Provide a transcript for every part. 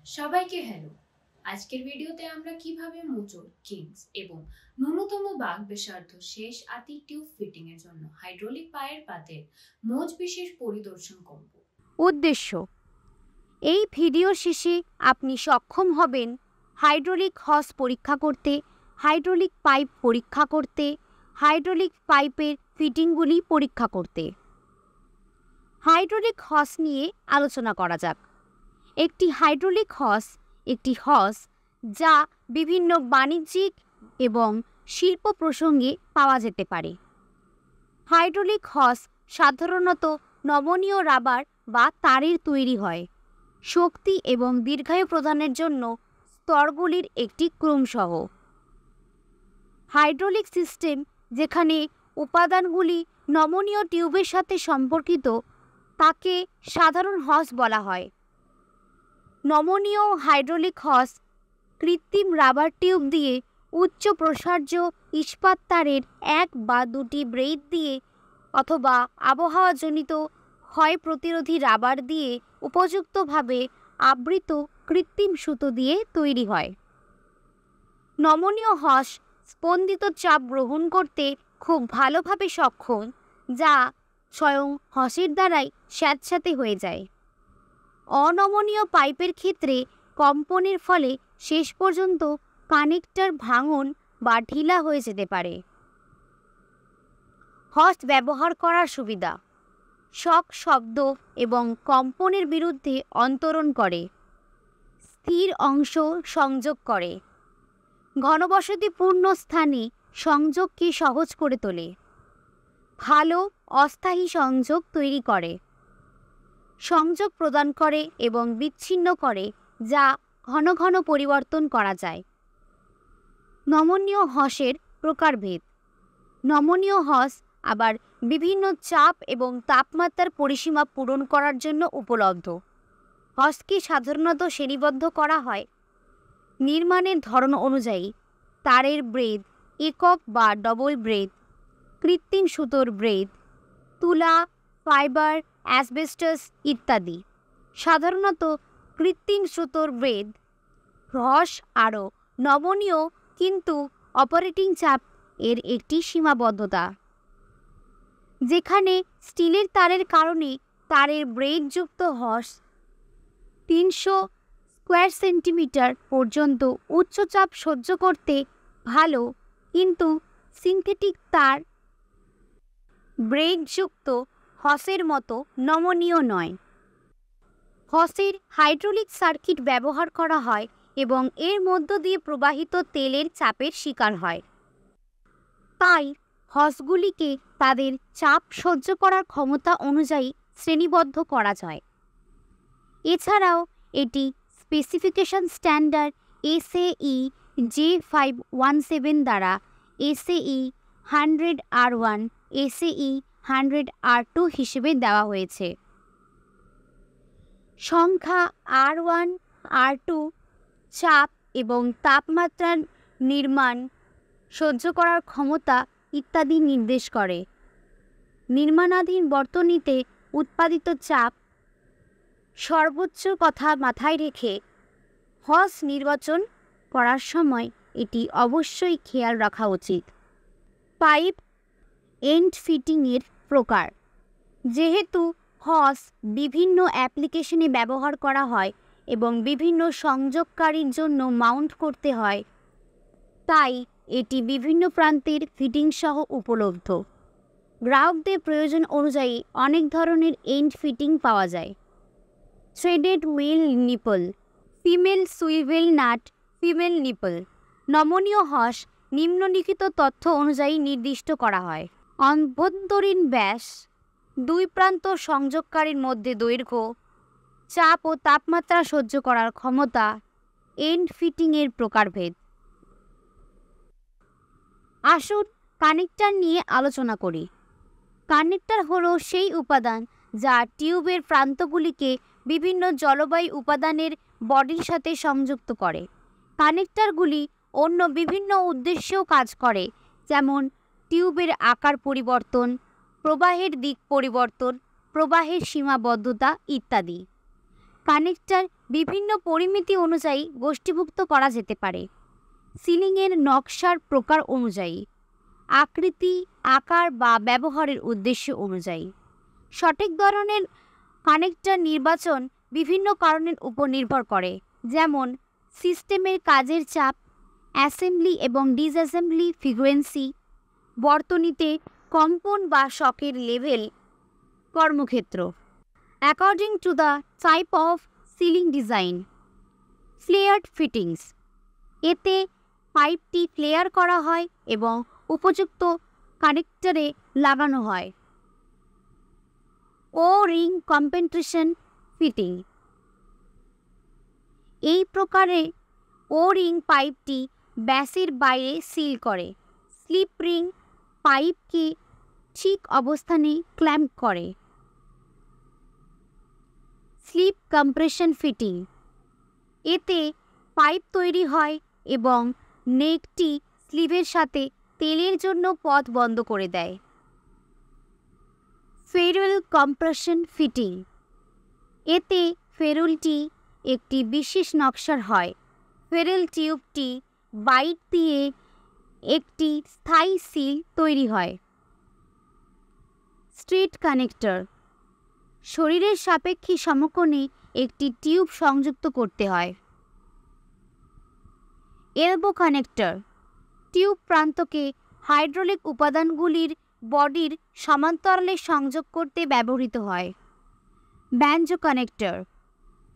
সবাইকে হ্যালো। আজকের ভিডিওতে আমরা কিভাবে মোচড়, কিংস এবং ন্যূনতম বাঁক ব্যাসার্ধ শেষ আতি টিউব ফিটিং এর জন্য হাইড্রোলিক পায়ের পাতের মোচ বিশেষ পরিদর্শন করব। উদ্দেশ্য, এই ভিডিও শেষে আপনি সক্ষম হবেন হাইড্রোলিক হস পরীক্ষা করতে, হাইড্রোলিক পাইপ পরীক্ষা করতে, হাইড্রোলিক পাইপের ফিটিংগুলি পরীক্ষা করতে। হাইড্রোলিক হস নিয়ে আলোচনা করা যাক। একটি হাইড্রোলিক হস একটি হস যা বিভিন্ন বাণিজ্যিক এবং শিল্প প্রসঙ্গে পাওয়া যেতে পারে। হাইড্রোলিক হস সাধারণত নমনীয় রাবার বা তারের তৈরি হয়। শক্তি এবং দীর্ঘায়ু প্রদানের জন্য স্তরগুলির একটি ক্রমসহ। হাইড্রোলিক সিস্টেম যেখানে উপাদানগুলি নমনীয় টিউবের সাথে সম্পর্কিত তাকে সাধারণ হস বলা হয়। নমনীয় হাইড্রোলিক হস কৃত্রিম রাবার টিউব দিয়ে উচ্চ প্রসার্য ইস্পাত তারের এক বা দুটি ব্রেইড দিয়ে অথবা আবহাওয়াজনিত ক্ষয় প্রতিরোধী রাবার দিয়ে উপযুক্তভাবে আবৃত কৃত্রিম সুতো দিয়ে তৈরি হয়। নমনীয় হস স্পন্দিত চাপ গ্রহণ করতে খুব ভালোভাবে সক্ষম, যা স্বয়ং হসের দ্বারাই স্যাঁতস্যাঁতে হয়ে যায়। অনমনীয় পাইপের ক্ষেত্রে কম্পনের ফলে শেষ পর্যন্ত কানেক্টর ভাঙন বা ঢিলা হয়ে যেতে পারে। হস ব্যবহার করার সুবিধা: শক শব্দ এবং কম্পনের বিরুদ্ধে অন্তরণ করে, স্থির অংশ সংযোগ করে, ঘনবসতিপূর্ণ স্থানে সংযোগকে সহজ করে তোলে, ভালো অস্থায়ী সংযোগ তৈরি করে, সংযোগ প্রদান করে এবং বিচ্ছিন্ন করে, যা ঘন ঘন পরিবর্তন করা যায়। নমনীয় হসের প্রকারভেদ: নমনীয় হস আবার বিভিন্ন চাপ এবং তাপমাত্রার পরিসীমা পূরণ করার জন্য উপলব্ধ। হসকে সাধারণত শ্রেণীবদ্ধ করা হয় নির্মাণের ধরন অনুযায়ী: তারের ব্রেড, একক বা ডবল ব্রেড, কৃত্রিম সুতোর ব্রেড, তুলা, ফাইবার, অ্যাসবেস্টস ইত্যাদি। সাধারণত কৃত্রিম সুতোর ব্রেড হস আরও নমনীয়, কিন্তু অপারেটিং চাপ এর একটি সীমাবদ্ধতা। যেখানে স্টিলের তারের কারণে তারের ব্রেডযুক্ত হস 300 স্কোয়ার সেন্টিমিটার পর্যন্ত উচ্চ চাপ সহ্য করতে ভালো, কিন্তু সিনথেটিক তার ব্রেডযুক্ত হসের মতো নমনীয় নয়। হসের হাইড্রোলিক সার্কিট ব্যবহার করা হয় এবং এর মধ্য দিয়ে প্রবাহিত তেলের চাপের শিকার হয়। তাই হসগুলিকে তাদের চাপ সহ্য করার ক্ষমতা অনুযায়ী শ্রেণীবদ্ধ করা যায়। এছাড়াও এটি স্পেসিফিকেশন স্ট্যান্ডার্ড SAE J517 দ্বারা SAE 100R1, SAE 100R2 হিসেবে দেওয়া হয়েছে। সংখ্যা R1, R2 চাপ এবং তাপমাত্রার নির্মাণ সহ্য করার ক্ষমতা ইত্যাদি নির্দেশ করে। নির্মাণাধীন বর্তনীতে উৎপাদিত চাপ সর্বোচ্চ কথা মাথায় রেখে হস নির্বাচন করার সময় এটি অবশ্যই খেয়াল রাখা উচিত। পাইপ এন্ড ফিটিংয়ের প্রকার: যেহেতু হস বিভিন্ন অ্যাপ্লিকেশনে ব্যবহার করা হয় এবং বিভিন্ন সংযোগকারীর জন্য মাউন্ট করতে হয়, তাই এটি বিভিন্ন প্রান্তের ফিটিং সহ উপলব্ধ। গ্রাহকদের প্রয়োজন অনুযায়ী অনেক ধরনের এন্ড ফিটিং পাওয়া যায়। Threaded wheel nipple, female swivel nut, female nipple. নমনীয় হস নিম্নলিখিত তথ্য অনুযায়ী নির্দিষ্ট করা হয়: অভ্যন্তরীণ ব্যাস, দুই প্রান্ত সংযোগকারীর মধ্যে দৈর্ঘ্য, চাপ ও তাপমাত্রা সহ্য করার ক্ষমতা, এন্ড ফিটিংয়ের প্রকারভেদ। আসুন কানেক্টর নিয়ে আলোচনা করি। কানেক্টর হলো সেই উপাদান যা টিউবের প্রান্তগুলিকে বিভিন্ন জলবায়ু উপাদানের বডির সাথে সংযুক্ত করে। কানেক্টরগুলি অন্য বিভিন্ন উদ্দেশ্যেও কাজ করে, যেমন টিউবের আকার পরিবর্তন, প্রবাহের দিক পরিবর্তন, প্রবাহের সীমাবদ্ধতা ইত্যাদি। কানেক্টর বিভিন্ন পরিমিতি অনুযায়ী গোষ্ঠীভুক্ত করা যেতে পারে। সিলিংয়ের নকশার প্রকার অনুযায়ী, আকৃতি, আকার বা ব্যবহারের উদ্দেশ্য অনুযায়ী। সঠিক ধরনের কানেক্টর নির্বাচন বিভিন্ন কারণের উপর নির্ভর করে, যেমন সিস্টেমের কাজের চাপ, অ্যাসেম্বলি এবং ডিসঅ্যাসেম্বলি ফ্রিকোয়েন্সি, বর্তনীতে কম্পন বা শকের লেভেল, কর্মক্ষেত্র। According to the type of sealing design, flared fittings, এতে পাইপটি ফ্লেয়ার করা হয় এবং উপযুক্ত কানেক্টরে লাগানো হয়। ও রিং কম্পেন্ট্রেশন ফিটিং, এই প্রকারে ও রিং পাইপটি ব্যাসের বাইরে সিল করে, স্লিপ রিং পাইপকে ঠিক অবস্থানে ক্ল্যাম্প করে। স্লিপ কম্প্রেশন ফিটিং, এতে পাইপ তৈরি হয় এবং নেকটি স্লিভের সাথে তেলের জন্য পথ বন্ধ করে দেয়। ফেরুল কম্প্রেশন ফিটিং, এতে ফেরুলটি একটি বিশেষ নকশার হয়। ফেরুল টিউবটি বাইট দিয়ে একটি স্থায়ী সিল তৈরি হয়। স্ট্রেট কানেক্টর, শরীরের সাপেক্ষে সমকোণে একটি টিউব সংযুক্ত করতে হয়। এলবো কানেক্টর, টিউব প্রান্তকে হাইড্রোলিক উপাদানগুলির বডির সমান্তরালে সংযোগ করতে ব্যবহৃত হয়। ব্যাঞ্জো কানেক্টর,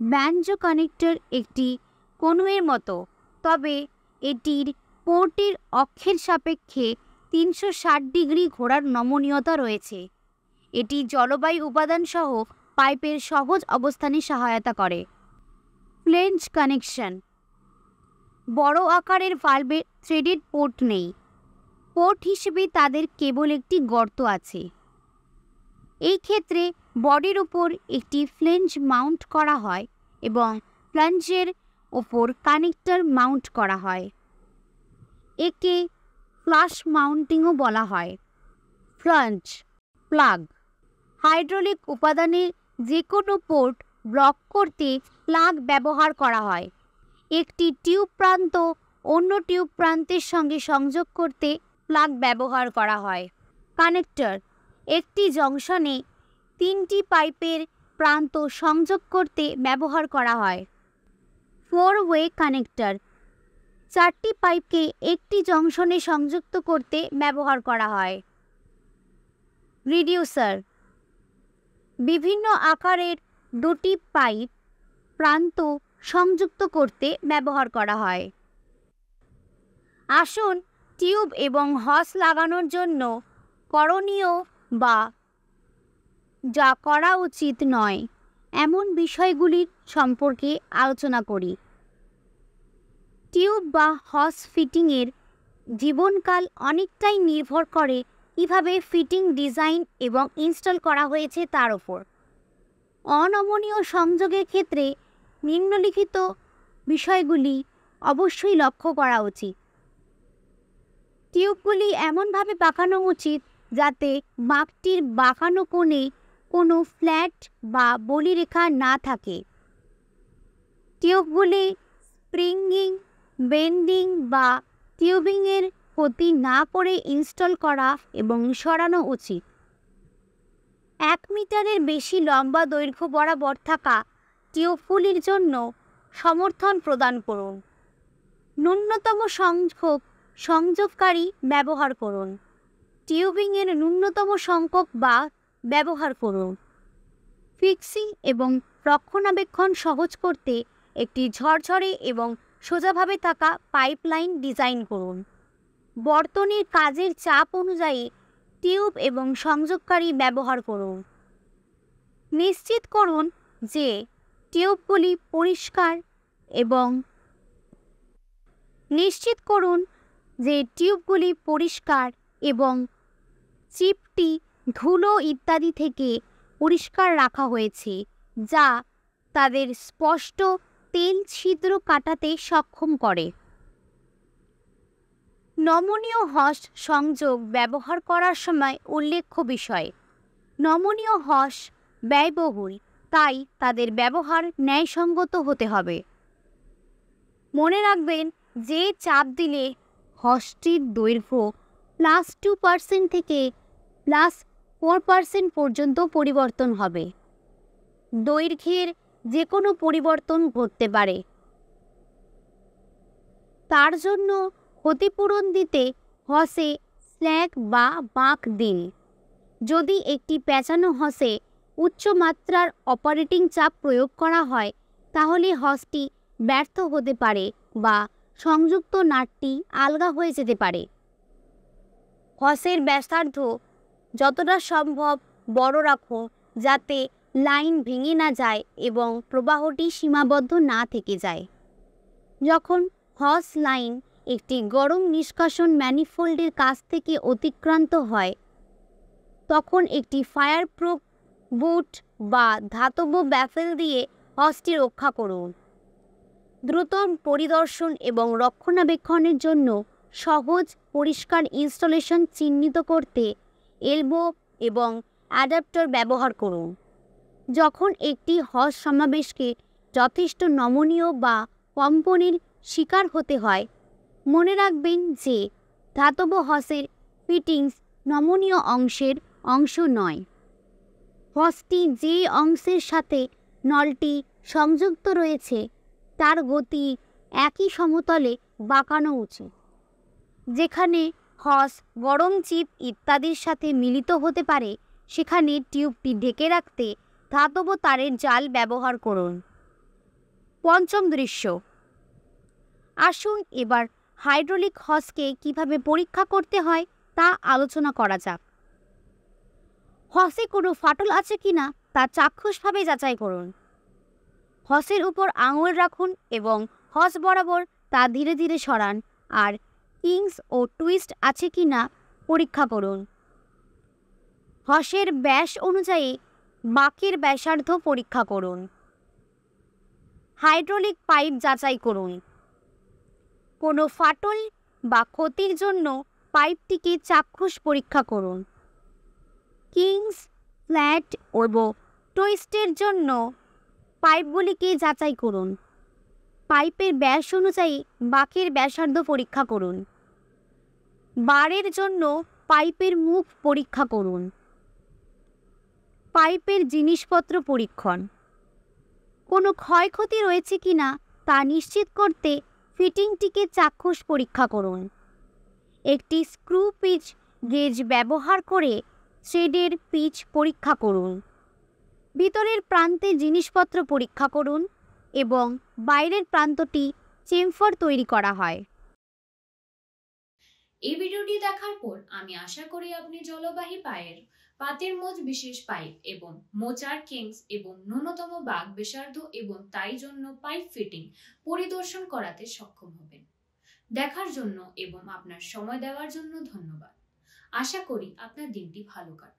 ব্যাঞ্জো কানেক্টর একটি কনুয়ের মতো, তবে এটির পোর্টের অক্ষের সাপেক্ষে 360 ডিগ্রি ঘোরার নমনীয়তা রয়েছে। এটি জলবায়ু উপাদান সহ পাইপের সহজ অবস্থানে সহায়তা করে। ফ্লেঞ্জ কানেকশন, বড় আকারের ভালভে থ্রেডেড পোর্ট নেই। পোর্ট হিসেবে তাদের কেবল একটি গর্ত আছে। এই ক্ষেত্রে বডির উপর একটি ফ্লেঞ্জ মাউন্ট করা হয় এবং ফ্লেঞ্জের ওপর কানেক্টর মাউন্ট করা হয়। একে ফ্লাশ মাউন্টিংও বলা হয়। ফ্লাঞ্জ প্লাগ, হাইড্রোলিক উপাদানের যে কোনো পোর্ট ব্লক করতে প্লাগ ব্যবহার করা হয়। একটি টিউব প্রান্ত অন্য টিউব প্রান্তের সঙ্গে সংযোগ করতে প্লাগ ব্যবহার করা হয়। কানেক্টর, একটি জংশনে 3টি পাইপের প্রান্ত সংযোগ করতে ব্যবহার করা হয়। 4-ওয়ে কানেক্টর, 4টি পাইপকে একটি জংশনে সংযুক্ত করতে ব্যবহার করা হয়। রিডিউসার, বিভিন্ন আকারের 2টি পাইপ প্রান্ত সংযুক্ত করতে ব্যবহার করা হয়। আসুন টিউব এবং হস লাগানোর জন্য করণীয় বা যা করা উচিত নয় এমন বিষয়গুলির সম্পর্কে আলোচনা করি। টিউব বা হস ফিটিংয়ের জীবনকাল অনেকটাই নির্ভর করে কীভাবে ফিটিং ডিজাইন এবং ইনস্টল করা হয়েছে তার ওপর। অনমনীয় সংযোগের ক্ষেত্রে নিম্নলিখিত বিষয়গুলি অবশ্যই লক্ষ্য করা উচিত। টিউবগুলি এমনভাবে বাঁকানো উচিত যাতে বাঁকটির বাঁকানো কোণে কোনো ফ্ল্যাট বা বলিরেখা না থাকে। টিউবগুলি স্প্রিঙ্গিং, বেন্ডিং বা টিউবিংয়ের ক্ষতি না করে ইনস্টল করা এবং সরানো উচিত। 1 মিটারের বেশি লম্বা দৈর্ঘ্য বরাবর থাকা টিউবগুলির জন্য সমর্থন প্রদান করুন। ন্যূনতম সংখ্যক সংযোগকারী ব্যবহার করুন। টিউবিংয়ের ন্যূনতম সংখ্যক বাঁক ব্যবহার করুন। ফিক্সিং এবং রক্ষণাবেক্ষণ সহজ করতে একটি ঝরঝরে এবং সোজাভাবে থাকা পাইপলাইন ডিজাইন করুন। বর্তনীর কাজের চাপ অনুযায়ী টিউব এবং সংযোগকারী ব্যবহার করুন। নিশ্চিত করুন যে টিউবগুলি পরিষ্কার এবং চিপটি ধুলো ইত্যাদি থেকে পরিষ্কার রাখা হয়েছে, যা তাদের স্পষ্ট তেল ছিদ্র কাটাতে সক্ষম করে। নমনীয় হস সংযোগ ব্যবহার করার সময় উল্লেখ্য বিষয়: নমনীয় হস ব্যয়বহুল তাই তাদের ব্যবহার ন্যায়সঙ্গত হতে হবে। মনে রাখবেন, যে চাপ দিলে হসটির দৈর্ঘ্য +2% থেকে +4% পর্যন্ত পরিবর্তন হবে। দৈর্ঘ্যের যে কোনো পরিবর্তন ঘটতে পারে। তার জন্য ক্ষতিপূরণ দিতে হসে স্ল্যাক বা বাঁক দিন। যদি একটি পেঁচানো হসে উচ্চমাত্রার অপারেটিং চাপ প্রয়োগ করা হয়, তাহলে হসটি ব্যর্থ হতে পারে বা সংযুক্ত নাটটি আলগা হয়ে যেতে পারে। হসের ব্যাসার্ধ যতটা সম্ভব বড় রাখুন, যাতে লাইন ভেঙে না যায় এবং প্রবাহটি সীমাবদ্ধ না থেকে যায়। যখন হস লাইন একটি গরম নিষ্কাশন ম্যানিফোল্ডের কাছ থেকে অতিক্রান্ত হয়, তখন একটি ফায়ারপ্রুফ বুট বা ধাতব ব্যাফেল দিয়ে হসটি রক্ষা করুন। দ্রুত পরিদর্শন এবং রক্ষণাবেক্ষণের জন্য সহজ পরিষ্কার ইনস্টলেশন চিহ্নিত করতে এলবো এবং অ্যাডাপ্টার ব্যবহার করুন। যখন একটি হস সমাবেশকে যথেষ্ট নমনীয় বা কম্পনের শিকার হতে হয়, মনে রাখবেন যে ধাতব হসের ফিটিংস নমনীয় অংশের অংশ নয়। হসটি যে অংশের সাথে নলটি সংযুক্ত রয়েছে তার গতি একই সমতলে বাঁকানো উচিত। যেখানে হস গরম চিপ ইত্যাদির সাথে মিলিত হতে পারে, সেখানে টিউবটি ঢেকে রাখতে ধাতব তারের জাল ব্যবহার করুন। পঞ্চম দৃশ্য। আসুন এবার হাইড্রোলিক হসকে কিভাবে পরীক্ষা করতে হয় তা আলোচনা করা যাক। হসে কোনো ফাটল আছে কিনা তা চাক্ষুষভাবে যাচাই করুন। হসের উপর আঙুল রাখুন এবং হস বরাবর তা ধীরে ধীরে সরান, আর কিংস ও টুইস্ট আছে কিনা পরীক্ষা করুন। হসের ব্যাস অনুযায়ী বাঁকের ব্যাসার্ধ পরীক্ষা করুন। হাইড্রোলিক পাইপ যাচাই করুন। কোনো ফাটল বা ক্ষতির জন্য পাইপটিকে চাক্ষুষ পরীক্ষা করুন। কিংস, ফ্ল্যাট এবং টুইস্টের জন্য পাইপগুলিকে যাচাই করুন। পাইপের ব্যাস অনুযায়ী বাঁকের ব্যাসার্ধ পরীক্ষা করুন। বারের জন্য পাইপের মুখ পরীক্ষা করুন। পাইপের জিনিসপত্র পরীক্ষণ। কোনো ক্ষয়ক্ষতি রয়েছে কিনা তা নিশ্চিত করতে ফিটিংটিকে চাক্ষুষ পরীক্ষা করুন। একটি স্ক্রু পিচ গেজ ব্যবহার করে থ্রেডের পিচ পরীক্ষা করুন। ভিতরের প্রান্তে জিনিসপত্র পরীক্ষা করুন এবং বাইরের প্রান্তটি চেম্ফার তৈরি করা হয়। এই ভিডিওটি দেখার পর আমি আশা করি আপনি জলবাহী পায়ের পাতের মোচ বিশেষ পাইপ এবং মোচার কিংস এবং ন্যূনতম বাঁক ব্যাসার্ধ এবং তাই জন্য পাইপ ফিটিং পরিদর্শন করাতে সক্ষম হবেন। দেখার জন্য এবং আপনার সময় দেওয়ার জন্য ধন্যবাদ। আশা করি আপনার দিনটি ভালো কাটুক।